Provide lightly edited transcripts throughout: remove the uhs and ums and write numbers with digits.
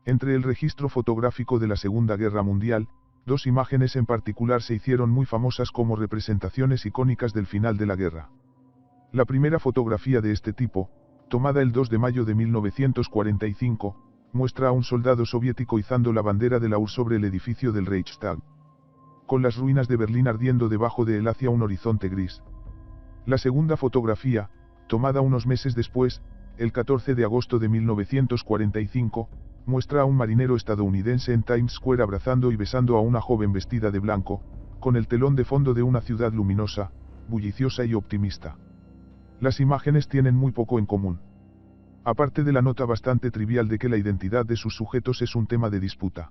Entre el registro fotográfico de la Segunda Guerra Mundial, dos imágenes en particular se hicieron muy famosas como representaciones icónicas del final de la guerra. La primera fotografía de este tipo, tomada el 2 de mayo de 1945, muestra a un soldado soviético izando la bandera de la URSS sobre el edificio del Reichstag, con las ruinas de Berlín ardiendo debajo de él hacia un horizonte gris. La segunda fotografía, tomada unos meses después, el 14 de agosto de 1945, muestra a un marinero estadounidense en Times Square abrazando y besando a una joven vestida de blanco, con el telón de fondo de una ciudad luminosa, bulliciosa y optimista. Las imágenes tienen muy poco en común. Aparte de la nota bastante trivial de que la identidad de sus sujetos es un tema de disputa.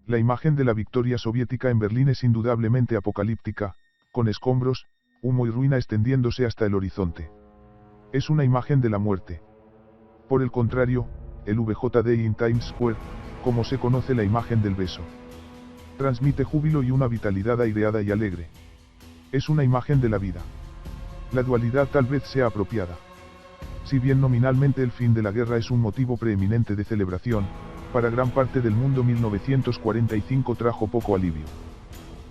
La imagen de la victoria soviética en Berlín es indudablemente apocalíptica, con escombros, humo y ruina extendiéndose hasta el horizonte. Es una imagen de la muerte. Por el contrario, el VJ Day in Times Square, como se conoce la imagen del beso, transmite júbilo y una vitalidad aireada y alegre. Es una imagen de la vida. La dualidad tal vez sea apropiada. Si bien nominalmente el fin de la guerra es un motivo preeminente de celebración, para gran parte del mundo 1945 trajo poco alivio.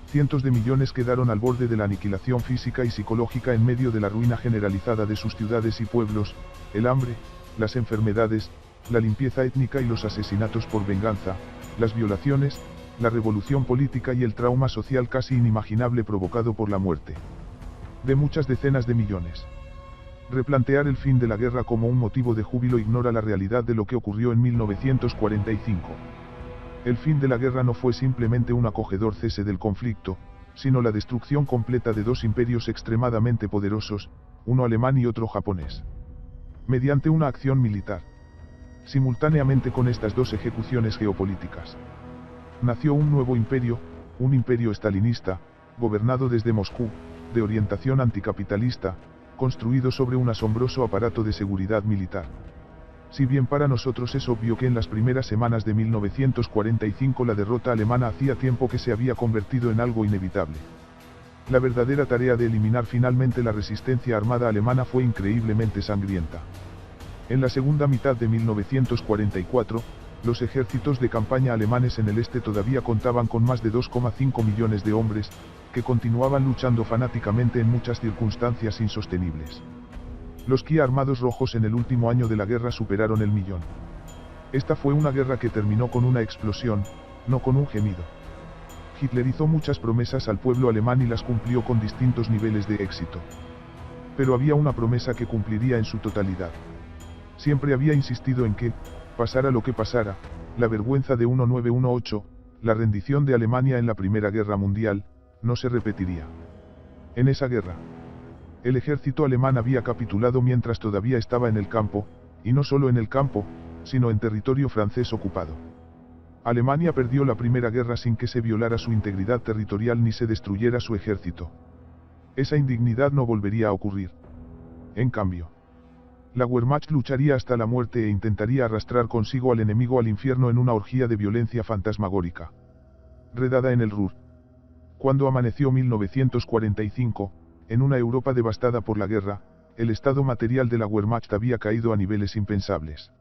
Cientos de millones quedaron al borde de la aniquilación física y psicológica en medio de la ruina generalizada de sus ciudades y pueblos, el hambre, las enfermedades, la limpieza étnica y los asesinatos por venganza, las violaciones, la revolución política y el trauma social casi inimaginable provocado por la muerte de muchas decenas de millones. Replantear el fin de la guerra como un motivo de júbilo ignora la realidad de lo que ocurrió en 1945. El fin de la guerra no fue simplemente un acogedor cese del conflicto, sino la destrucción completa de dos imperios extremadamente poderosos, uno alemán y otro japonés. Mediante una acción militar. Simultáneamente con estas dos ejecuciones geopolíticas, nació un nuevo imperio, un imperio estalinista, gobernado desde Moscú, de orientación anticapitalista, construido sobre un asombroso aparato de seguridad militar. Si bien para nosotros es obvio que en las primeras semanas de 1945 la derrota alemana hacía tiempo que se había convertido en algo inevitable. La verdadera tarea de eliminar finalmente la resistencia armada alemana fue increíblemente sangrienta. En la segunda mitad de 1944, los ejércitos de campaña alemanes en el este todavía contaban con más de 2,5 millones de hombres, que continuaban luchando fanáticamente en muchas circunstancias insostenibles. Los Kia armados rojos en el último año de la guerra superaron el millón. Esta fue una guerra que terminó con una explosión, no con un gemido. Hitler hizo muchas promesas al pueblo alemán y las cumplió con distintos niveles de éxito. Pero había una promesa que cumpliría en su totalidad. Siempre había insistido en que, pasara lo que pasara, la vergüenza de 1918, la rendición de Alemania en la Primera Guerra Mundial, no se repetiría. En esa guerra, el ejército alemán había capitulado mientras todavía estaba en el campo, y no solo en el campo, sino en territorio francés ocupado. Alemania perdió la Primera Guerra sin que se violara su integridad territorial ni se destruyera su ejército. Esa indignidad no volvería a ocurrir. En cambio, la Wehrmacht lucharía hasta la muerte e intentaría arrastrar consigo al enemigo al infierno en una orgía de violencia fantasmagórica. Redada en el Ruhr. Cuando amaneció 1945, en una Europa devastada por la guerra, el estado material de la Wehrmacht había caído a niveles impensables.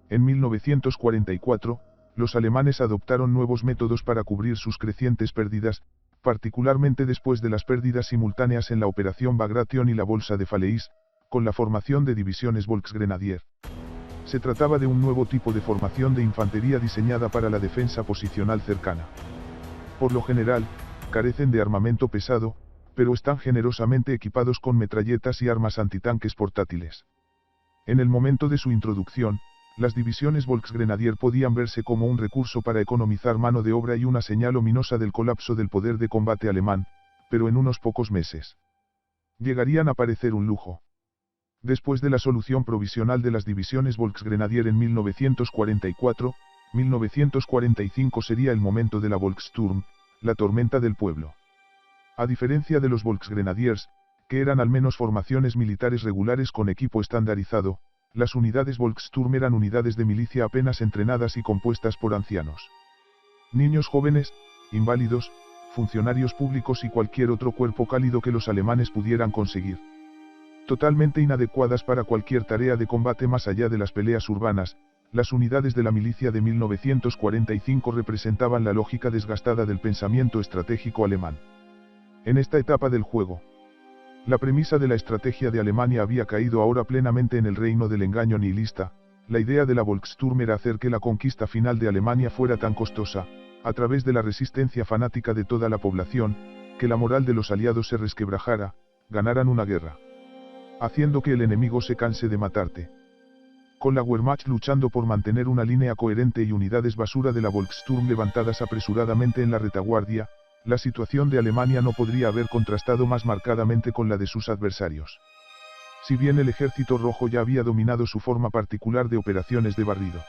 En 1944, los alemanes adoptaron nuevos métodos para cubrir sus crecientes pérdidas, particularmente después de las pérdidas simultáneas en la Operación Bagration y la Bolsa de Falaise, con la formación de divisiones Volksgrenadier. Se trataba de un nuevo tipo de formación de infantería diseñada para la defensa posicional cercana. Por lo general, carecen de armamento pesado, pero están generosamente equipados con metralletas y armas antitanques portátiles. En el momento de su introducción, las divisiones Volksgrenadier podían verse como un recurso para economizar mano de obra y una señal ominosa del colapso del poder de combate alemán, pero en unos pocos meses llegarían a parecer un lujo. Después de la solución provisional de las divisiones Volksgrenadier en 1944, 1945 sería el momento de la Volkssturm, la tormenta del pueblo. A diferencia de los Volksgrenadiers, que eran al menos formaciones militares regulares con equipo estandarizado, las unidades Volkssturm eran unidades de milicia apenas entrenadas y compuestas por ancianos. Niños jóvenes, inválidos, funcionarios públicos y cualquier otro cuerpo cálido que los alemanes pudieran conseguir. Totalmente inadecuadas para cualquier tarea de combate más allá de las peleas urbanas, Las unidades de la milicia de 1945 representaban la lógica desgastada del pensamiento estratégico alemán. En esta etapa del juego, la premisa de la estrategia de Alemania había caído ahora plenamente en el reino del engaño nihilista. La idea de la Volkssturm era hacer que la conquista final de Alemania fuera tan costosa, a través de la resistencia fanática de toda la población, que la moral de los aliados se resquebrajara, ganaran una guerra, haciendo que el enemigo se canse de matarte. Con la Wehrmacht luchando por mantener una línea coherente y unidades basura de la Volkssturm levantadas apresuradamente en la retaguardia, la situación de Alemania no podría haber contrastado más marcadamente con la de sus adversarios. Si bien el ejército rojo ya había dominado su forma particular de operaciones de barrido.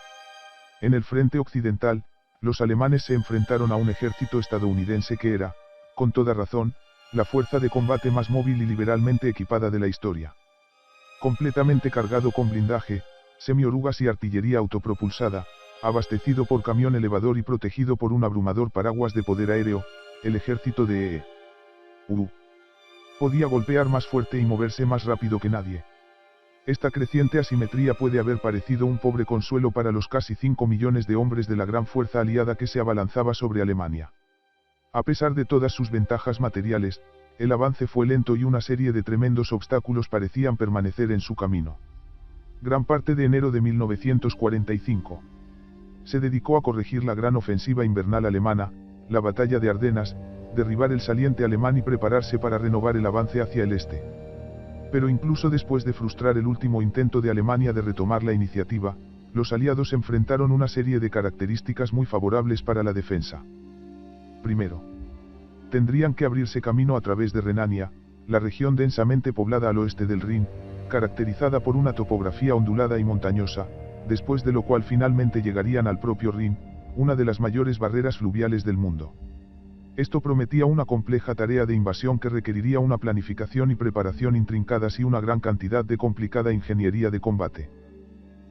En el frente occidental, los alemanes se enfrentaron a un ejército estadounidense que era, con toda razón, la fuerza de combate más móvil y liberalmente equipada de la historia. Completamente cargado con blindaje, semiorugas y artillería autopropulsada, abastecido por camión elevador y protegido por un abrumador paraguas de poder aéreo, el ejército de EU podía golpear más fuerte y moverse más rápido que nadie. Esta creciente asimetría puede haber parecido un pobre consuelo para los casi 5 millones de hombres de la gran fuerza aliada que se abalanzaba sobre Alemania. A pesar de todas sus ventajas materiales, el avance fue lento y una serie de tremendos obstáculos parecían permanecer en su camino. Gran parte de enero de 1945 se dedicó a corregir la gran ofensiva invernal alemana, la batalla de Ardenas, derribar el saliente alemán y prepararse para renovar el avance hacia el este. Pero incluso después de frustrar el último intento de Alemania de retomar la iniciativa, los aliados enfrentaron una serie de características muy favorables para la defensa. Primero, tendrían que abrirse camino a través de Renania, la región densamente poblada al oeste del Rin, caracterizada por una topografía ondulada y montañosa, después de lo cual finalmente llegarían al propio Rin, una de las mayores barreras fluviales del mundo. Esto prometía una compleja tarea de invasión que requeriría una planificación y preparación intrincadas y una gran cantidad de complicada ingeniería de combate.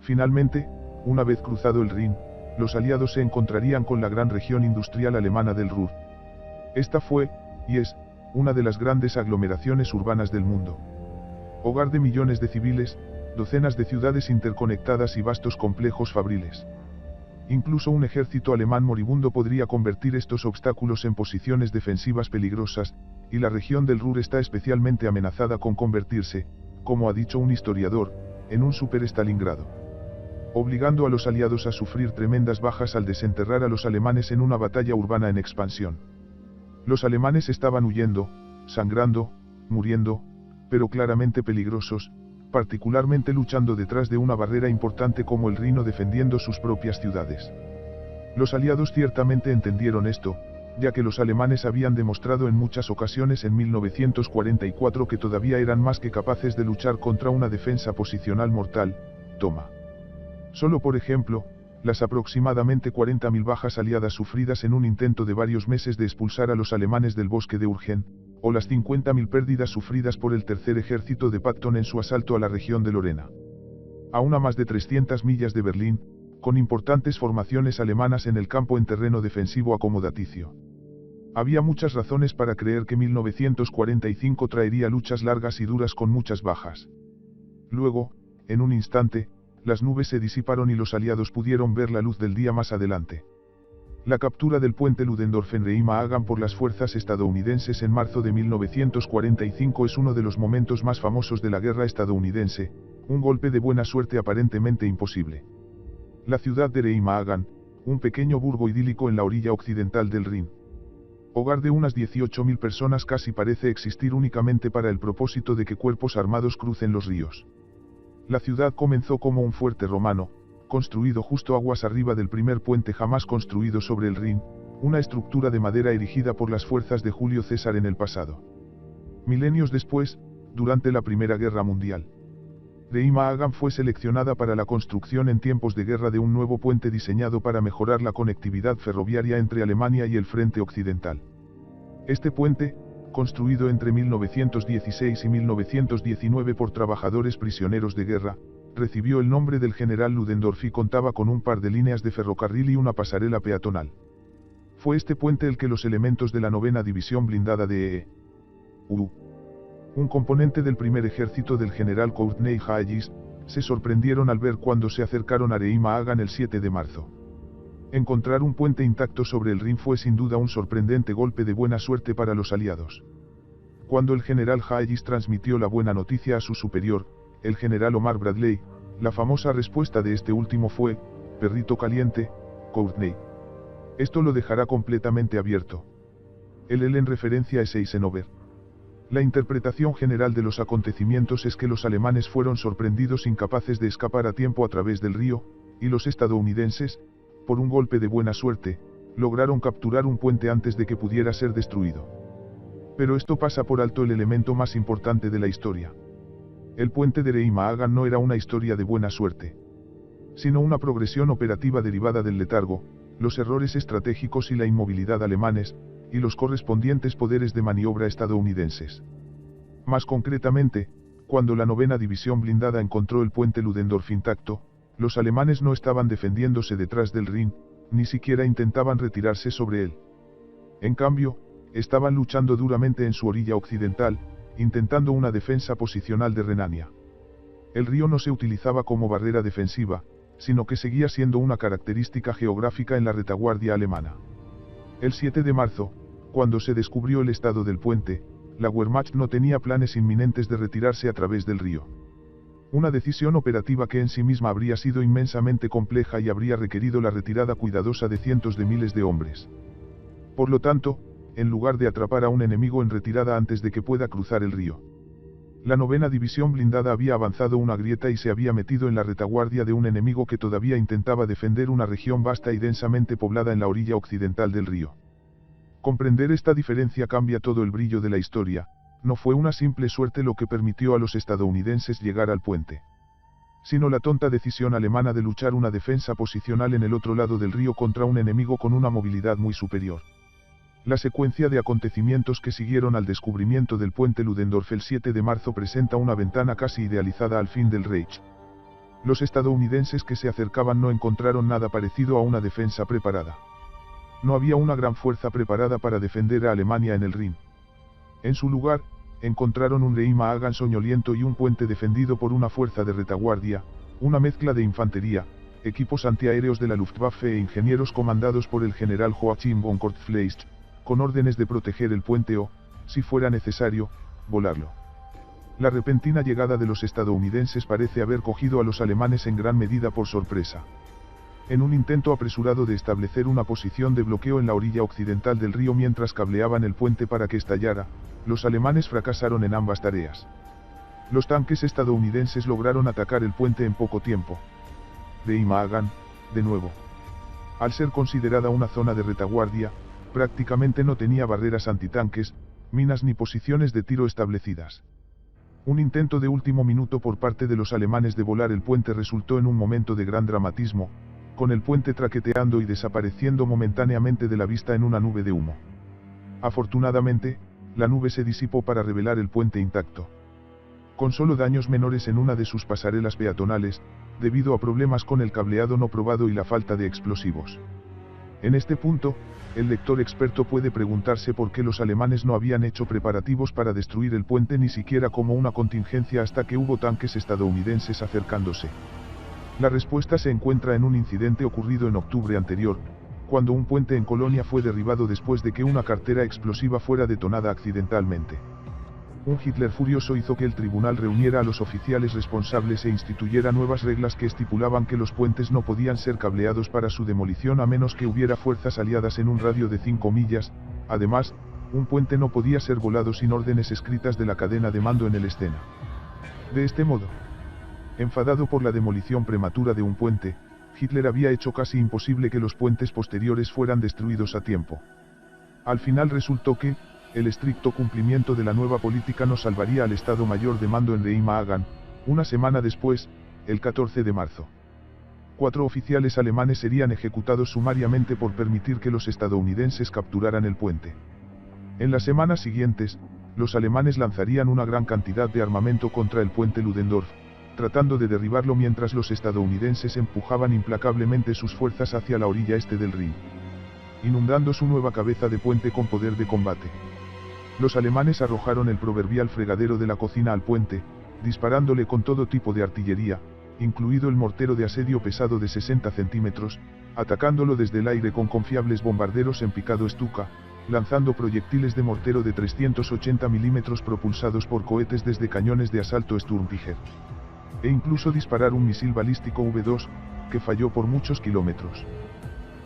Finalmente, una vez cruzado el Rin, los aliados se encontrarían con la gran región industrial alemana del Ruhr. Esta fue, y es, una de las grandes aglomeraciones urbanas del mundo. Hogar de millones de civiles, docenas de ciudades interconectadas y vastos complejos fabriles. Incluso un ejército alemán moribundo podría convertir estos obstáculos en posiciones defensivas peligrosas, y la región del Ruhr está especialmente amenazada con convertirse, como ha dicho un historiador, en un super-Stalingrado. Obligando a los aliados a sufrir tremendas bajas al desenterrar a los alemanes en una batalla urbana en expansión. Los alemanes estaban huyendo, sangrando, muriendo, pero claramente peligrosos, particularmente luchando detrás de una barrera importante como el Rin o defendiendo sus propias ciudades. Los aliados ciertamente entendieron esto, ya que los alemanes habían demostrado en muchas ocasiones en 1944 que todavía eran más que capaces de luchar contra una defensa posicional mortal. Toma. Solo por ejemplo, las aproximadamente 40.000 bajas aliadas sufridas en un intento de varios meses de expulsar a los alemanes del bosque de Urgen, o las 50.000 pérdidas sufridas por el tercer ejército de Patton en su asalto a la región de Lorena. A una más de 300 millas de Berlín, con importantes formaciones alemanas en el campo en terreno defensivo acomodaticio. Había muchas razones para creer que 1945 traería luchas largas y duras con muchas bajas. Luego, en un instante, las nubes se disiparon y los aliados pudieron ver la luz del día más adelante. La captura del puente Ludendorff en Remagen por las fuerzas estadounidenses en marzo de 1945 es uno de los momentos más famosos de la guerra estadounidense, un golpe de buena suerte aparentemente imposible. La ciudad de Remagen, un pequeño burgo idílico en la orilla occidental del Rin. Hogar de unas 18.000 personas, casi parece existir únicamente para el propósito de que cuerpos armados crucen los ríos. La ciudad comenzó como un fuerte romano, construido justo aguas arriba del primer puente jamás construido sobre el Rin, una estructura de madera erigida por las fuerzas de Julio César en el pasado. Milenios después, durante la Primera Guerra Mundial, Remagen fue seleccionada para la construcción en tiempos de guerra de un nuevo puente diseñado para mejorar la conectividad ferroviaria entre Alemania y el frente occidental. Este puente, construido entre 1916 y 1919 por trabajadores prisioneros de guerra, recibió el nombre del general Ludendorff y contaba con un par de líneas de ferrocarril y una pasarela peatonal. Fue este puente el que los elementos de la 9ª División Blindada de EU, un componente del primer ejército del general Courtney Hayes, se sorprendieron al ver cuando se acercaron a Remagen el 7 de marzo. Encontrar un puente intacto sobre el Rin fue sin duda un sorprendente golpe de buena suerte para los aliados. Cuando el general Hayes transmitió la buena noticia a su superior, el general Omar Bradley, la famosa respuesta de este último fue: perrito caliente, Courtney. Esto lo dejará completamente abierto. El en referencia es Eisenhower. La interpretación general de los acontecimientos es que los alemanes fueron sorprendidos incapaces de escapar a tiempo a través del río, y los estadounidenses, por un golpe de buena suerte, lograron capturar un puente antes de que pudiera ser destruido. Pero esto pasa por alto el elemento más importante de la historia. El puente de Remagen no era una historia de buena suerte, sino una progresión operativa derivada del letargo, los errores estratégicos y la inmovilidad alemanes, y los correspondientes poderes de maniobra estadounidenses. Más concretamente, cuando la 9ª División Blindada encontró el puente Ludendorff intacto, los alemanes no estaban defendiéndose detrás del Rin, ni siquiera intentaban retirarse sobre él. En cambio, estaban luchando duramente en su orilla occidental, intentando una defensa posicional de Renania. El río no se utilizaba como barrera defensiva, sino que seguía siendo una característica geográfica en la retaguardia alemana. El 7 de marzo, cuando se descubrió el estado del puente, la Wehrmacht no tenía planes inminentes de retirarse a través del río. Una decisión operativa que en sí misma habría sido inmensamente compleja y habría requerido la retirada cuidadosa de cientos de miles de hombres. Por lo tanto, en lugar de atrapar a un enemigo en retirada antes de que pueda cruzar el río, la 9ª División Blindada había avanzado una grieta y se había metido en la retaguardia de un enemigo que todavía intentaba defender una región vasta y densamente poblada en la orilla occidental del río. Comprender esta diferencia cambia todo el brillo de la historia. No fue una simple suerte lo que permitió a los estadounidenses llegar al puente, sino la tonta decisión alemana de luchar una defensa posicional en el otro lado del río contra un enemigo con una movilidad muy superior. La secuencia de acontecimientos que siguieron al descubrimiento del puente Ludendorff el 7 de marzo presenta una ventana casi idealizada al fin del Reich. Los estadounidenses que se acercaban no encontraron nada parecido a una defensa preparada. No había una gran fuerza preparada para defender a Alemania en el Rin. En su lugar, encontraron un Remagen soñoliento y un puente defendido por una fuerza de retaguardia, una mezcla de infantería, equipos antiaéreos de la Luftwaffe e ingenieros comandados por el general Joachim von Kortfleisch, con órdenes de proteger el puente o, si fuera necesario, volarlo. La repentina llegada de los estadounidenses parece haber cogido a los alemanes en gran medida por sorpresa. En un intento apresurado de establecer una posición de bloqueo en la orilla occidental del río mientras cableaban el puente para que estallara, los alemanes fracasaron en ambas tareas. Los tanques estadounidenses lograron atacar el puente en poco tiempo. Remagen, de nuevo, al ser considerada una zona de retaguardia, prácticamente no tenía barreras antitanques, minas ni posiciones de tiro establecidas. Un intento de último minuto por parte de los alemanes de volar el puente resultó en un momento de gran dramatismo, con el puente traqueteando y desapareciendo momentáneamente de la vista en una nube de humo. Afortunadamente, la nube se disipó para revelar el puente intacto, con solo daños menores en una de sus pasarelas peatonales, debido a problemas con el cableado no probado y la falta de explosivos. En este punto, el lector experto puede preguntarse por qué los alemanes no habían hecho preparativos para destruir el puente ni siquiera como una contingencia hasta que hubo tanques estadounidenses acercándose. La respuesta se encuentra en un incidente ocurrido en octubre anterior, cuando un puente en Colonia fue derribado después de que una cartera explosiva fuera detonada accidentalmente. Un Hitler furioso hizo que el tribunal reuniera a los oficiales responsables e instituyera nuevas reglas que estipulaban que los puentes no podían ser cableados para su demolición a menos que hubiera fuerzas aliadas en un radio de 5 millas, además, un puente no podía ser volado sin órdenes escritas de la cadena de mando en el escena. De este modo, enfadado por la demolición prematura de un puente, Hitler había hecho casi imposible que los puentes posteriores fueran destruidos a tiempo. Al final resultó que, el estricto cumplimiento de la nueva política no salvaría al Estado Mayor de Mando en Remagen, una semana después, el 14 de marzo. 4 oficiales alemanes serían ejecutados sumariamente por permitir que los estadounidenses capturaran el puente. En las semanas siguientes, los alemanes lanzarían una gran cantidad de armamento contra el puente Ludendorff, tratando de derribarlo mientras los estadounidenses empujaban implacablemente sus fuerzas hacia la orilla este del Rin, inundando su nueva cabeza de puente con poder de combate. Los alemanes arrojaron el proverbial fregadero de la cocina al puente, disparándole con todo tipo de artillería, incluido el mortero de asedio pesado de 60 centímetros, atacándolo desde el aire con confiables bombarderos en picado Stuka, lanzando proyectiles de mortero de 380 milímetros propulsados por cohetes desde cañones de asalto Sturmtiger. E incluso disparar un misil balístico V2, que falló por muchos kilómetros.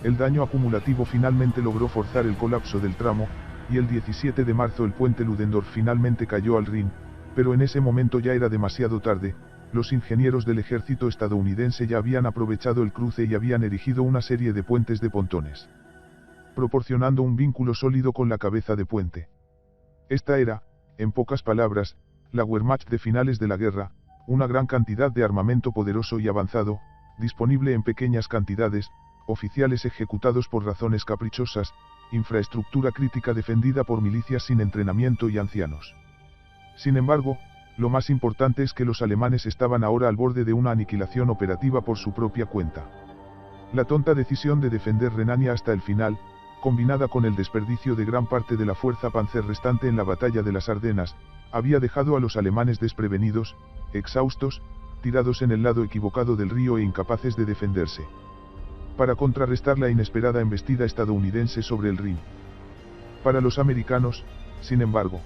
El daño acumulativo finalmente logró forzar el colapso del tramo, y el 17 de marzo el puente Ludendorff finalmente cayó al Rin, pero en ese momento ya era demasiado tarde. Los ingenieros del ejército estadounidense ya habían aprovechado el cruce y habían erigido una serie de puentes de pontones, proporcionando un vínculo sólido con la cabeza de puente. Esta era, en pocas palabras, la Wehrmacht de finales de la guerra, una gran cantidad de armamento poderoso y avanzado, disponible en pequeñas cantidades, oficiales ejecutados por razones caprichosas, infraestructura crítica defendida por milicias sin entrenamiento y ancianos. Sin embargo, lo más importante es que los alemanes estaban ahora al borde de una aniquilación operativa por su propia cuenta. La tonta decisión de defender Renania hasta el final, combinada con el desperdicio de gran parte de la fuerza panzer restante en la batalla de las Ardenas, había dejado a los alemanes desprevenidos, exhaustos, tirados en el lado equivocado del río e incapaces de defenderse. Para contrarrestar la inesperada embestida estadounidense sobre el Rin. Para los americanos, sin embargo,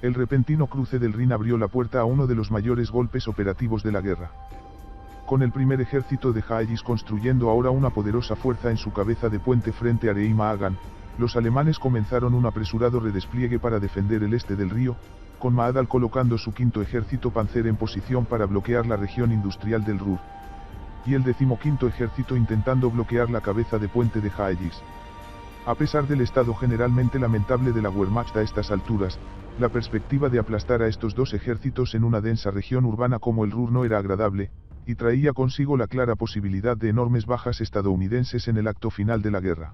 el repentino cruce del Rin abrió la puerta a uno de los mayores golpes operativos de la guerra. Con el primer ejército de Haeggis construyendo ahora una poderosa fuerza en su cabeza de puente frente a Rhein-Magen, los alemanes comenzaron un apresurado redespliegue para defender el este del río, con Maadal colocando su quinto ejército panzer en posición para bloquear la región industrial del Ruhr, y el 15º ejército intentando bloquear la cabeza de puente de Haeggis. A pesar del estado generalmente lamentable de la Wehrmacht a estas alturas, la perspectiva de aplastar a estos dos ejércitos en una densa región urbana como el Ruhr no era agradable, y traía consigo la clara posibilidad de enormes bajas estadounidenses en el acto final de la guerra.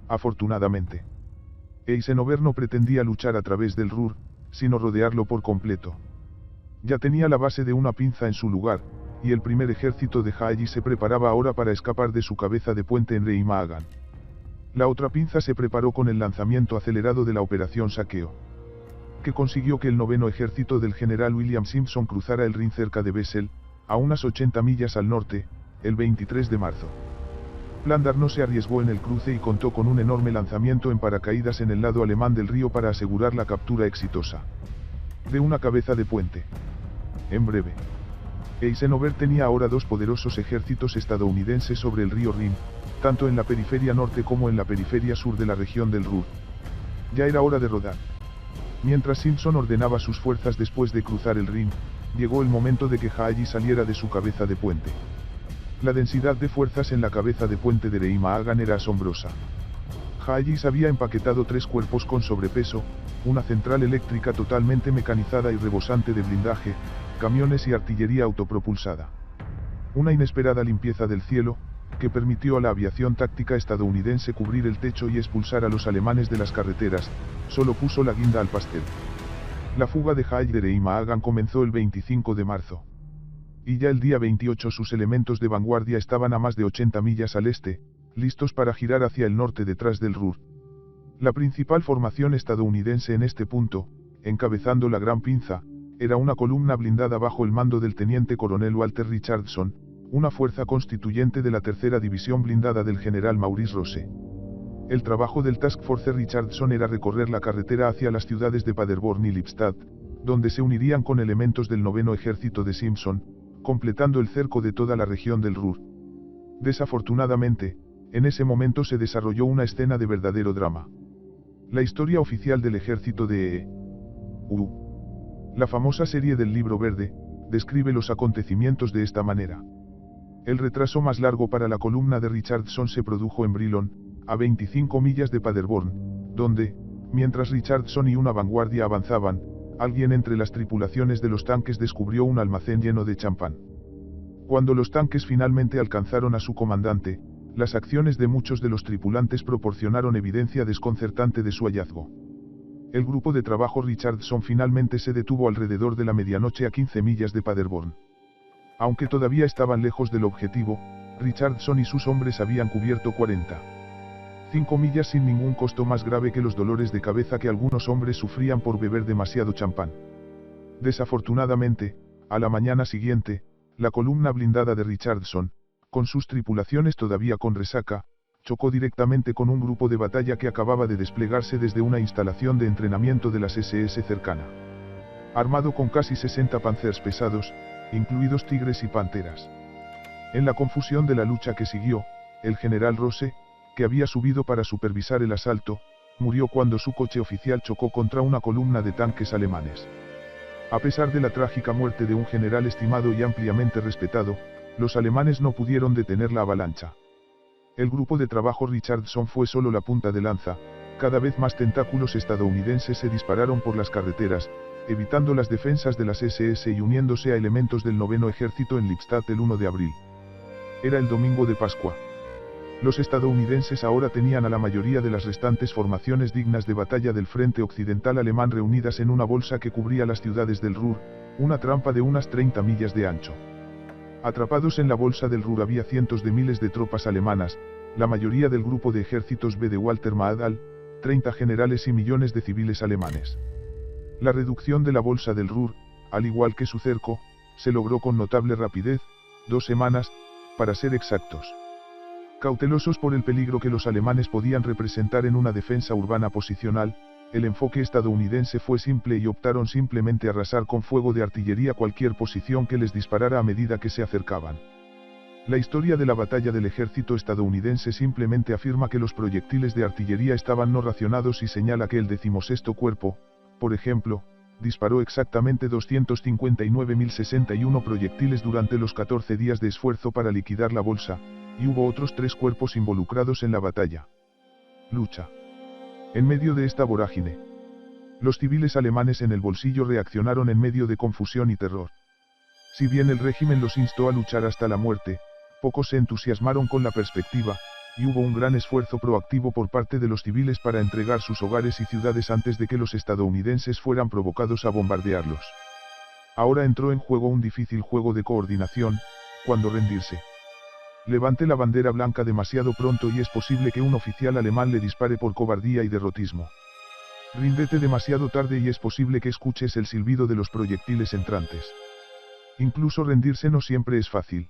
Afortunadamente, Eisenhower no pretendía luchar a través del Ruhr, sino rodearlo por completo. Ya tenía la base de una pinza en su lugar, y el primer ejército de Haeggis se preparaba ahora para escapar de su cabeza de puente en Rhein-Magen. La otra pinza se preparó con el lanzamiento acelerado de la operación Saqueo, que consiguió que el 9º ejército del general William Simpson cruzara el Rin cerca de Wesel, a unas 80 millas al norte, el 23 de marzo. Landar no se arriesgó en el cruce y contó con un enorme lanzamiento en paracaídas en el lado alemán del río para asegurar la captura exitosa de una cabeza de puente. En breve, Eisenhower tenía ahora dos poderosos ejércitos estadounidenses sobre el río Rin, tanto en la periferia norte como en la periferia sur de la región del Ruhr. Ya era hora de rodar. Mientras Simpson ordenaba sus fuerzas después de cruzar el Rin, llegó el momento de que Haeggis saliera de su cabeza de puente. La densidad de fuerzas en la cabeza de puente de Rhein-Magen era asombrosa. Haeggis había empaquetado 3 cuerpos con sobrepeso, una central eléctrica totalmente mecanizada y rebosante de blindaje, camiones y artillería autopropulsada. Una inesperada limpieza del cielo, que permitió a la aviación táctica estadounidense cubrir el techo y expulsar a los alemanes de las carreteras, solo puso la guinda al pastel. La fuga de Haeggis de Rhein-Magen comenzó el 25 de marzo. Y ya el día 28 sus elementos de vanguardia estaban a más de 80 millas al este, listos para girar hacia el norte detrás del Ruhr. La principal formación estadounidense en este punto, encabezando la Gran Pinza, era una columna blindada bajo el mando del teniente coronel Walter Richardson, una fuerza constituyente de la tercera división blindada del general Maurice Rose. El trabajo del Task Force Richardson era recorrer la carretera hacia las ciudades de Paderborn y Lippstadt, donde se unirían con elementos del 9º ejército de Simpson, completando el cerco de toda la región del Ruhr. Desafortunadamente, en ese momento se desarrolló una escena de verdadero drama. La historia oficial del ejército de la famosa serie del Libro Verde, describe los acontecimientos de esta manera. El retraso más largo para la columna de Richardson se produjo en Brilon, a 25 millas de Paderborn, donde, mientras Richardson y una vanguardia avanzaban, alguien entre las tripulaciones de los tanques descubrió un almacén lleno de champán. Cuando los tanques finalmente alcanzaron a su comandante, las acciones de muchos de los tripulantes proporcionaron evidencia desconcertante de su hallazgo. El grupo de trabajo Richardson finalmente se detuvo alrededor de la medianoche a 15 millas de Paderborn. Aunque todavía estaban lejos del objetivo, Richardson y sus hombres habían cubierto 45 millas sin ningún costo, más grave que los dolores de cabeza que algunos hombres sufrían por beber demasiado champán. Desafortunadamente, a la mañana siguiente, La columna blindada de Richardson, con sus tripulaciones todavía con resaca, chocó directamente con un grupo de batalla que acababa de desplegarse desde una instalación de entrenamiento de las SS cercana. Armado con casi 60 Panzers pesados, incluidos Tigres y Panteras. En la confusión de la lucha que siguió, el general Rose, que había subido para supervisar el asalto, murió cuando su coche oficial chocó contra una columna de tanques alemanes. A pesar de la trágica muerte de un general estimado y ampliamente respetado, los alemanes no pudieron detener la avalancha. El grupo de trabajo Richardson fue solo la punta de lanza, cada vez más tentáculos estadounidenses se dispararon por las carreteras, evitando las defensas de las SS y uniéndose a elementos del 9º Ejército en Lippstadt el 1 de abril. Era el domingo de Pascua. Los estadounidenses ahora tenían a la mayoría de las restantes formaciones dignas de batalla del frente occidental alemán reunidas en una bolsa que cubría las ciudades del Ruhr, una trampa de unas 30 millas de ancho. Atrapados en la bolsa del Ruhr había cientos de miles de tropas alemanas, la mayoría del grupo de ejércitos B de Walter Maadal, 30 generales y millones de civiles alemanes. La reducción de la bolsa del Ruhr, al igual que su cerco, se logró con notable rapidez, 2 semanas, para ser exactos. Cautelosos por el peligro que los alemanes podían representar en una defensa urbana posicional, el enfoque estadounidense fue simple y optaron simplemente a arrasar con fuego de artillería cualquier posición que les disparara a medida que se acercaban. La historia de la batalla del ejército estadounidense simplemente afirma que los proyectiles de artillería estaban no racionados y señala que el 16º cuerpo, por ejemplo, disparó exactamente 259.061 proyectiles durante los 14 días de esfuerzo para liquidar la bolsa, y hubo otros 3 cuerpos involucrados en la batalla. Lucha. En medio de esta vorágine, los civiles alemanes en el bolsillo reaccionaron en medio de confusión y terror. Si bien el régimen los instó a luchar hasta la muerte, pocos se entusiasmaron con la perspectiva, y hubo un gran esfuerzo proactivo por parte de los civiles para entregar sus hogares y ciudades antes de que los estadounidenses fueran provocados a bombardearlos. Ahora entró en juego un difícil juego de coordinación, cuándo rendirse. Levante la bandera blanca demasiado pronto y es posible que un oficial alemán le dispare por cobardía y derrotismo. Ríndete demasiado tarde y es posible que escuches el silbido de los proyectiles entrantes. Incluso rendirse no siempre es fácil.